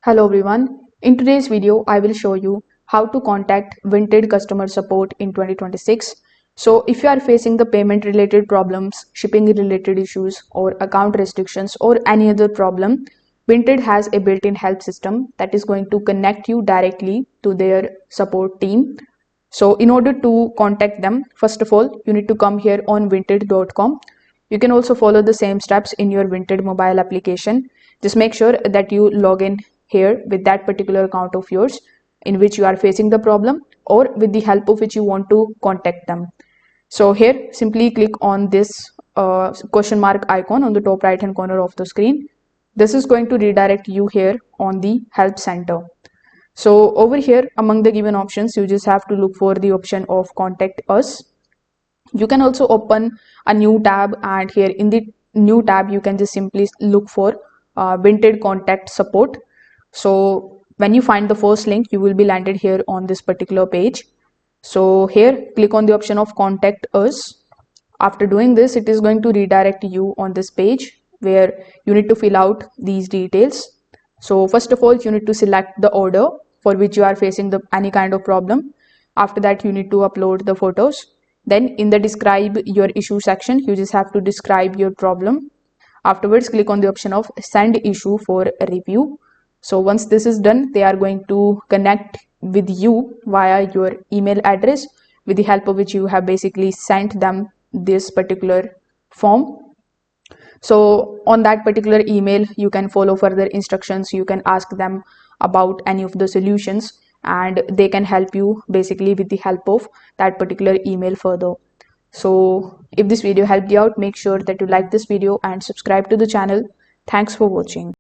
Hello everyone. In today's video, I will show you how to contact Vinted customer support in 2026. So if you are facing the payment related problems, shipping related issues or account restrictions or any other problem, Vinted has a built-in help system that is going to connect you directly to their support team. So in order to contact them, first of all, you need to come here on vinted.com. You can also follow the same steps in your Vinted mobile application. Just make sure that you log in here with that particular account of yours in which you are facing the problem or with the help of which you want to contact them. So here simply click on this question mark icon on the top right hand corner of the screen. This is going to redirect you here on the help center. So over here among the given options, you just have to look for the option of contact us. You can also open a new tab, and here in the new tab you can just simply look for Vinted contact support. So when you find the first link, you will be landed here on this particular page. So here click on the option of contact us. After doing this, it is going to redirect you on this page where you need to fill out these details. So first of all, you need to select the order for which you are facing any kind of problem. After that, you need to upload the photos. Then in the describe your issue section, you just have to describe your problem. Afterwards, click on the option of send issue for review. So once this is done, they are going to connect with you via your email address, with the help of which you have basically sent them this particular form. So on that particular email, you can follow further instructions. You can ask them about any of the solutions and they can help you basically with the help of that particular email further. So if this video helped you out, make sure that you like this video and subscribe to the channel. Thanks for watching.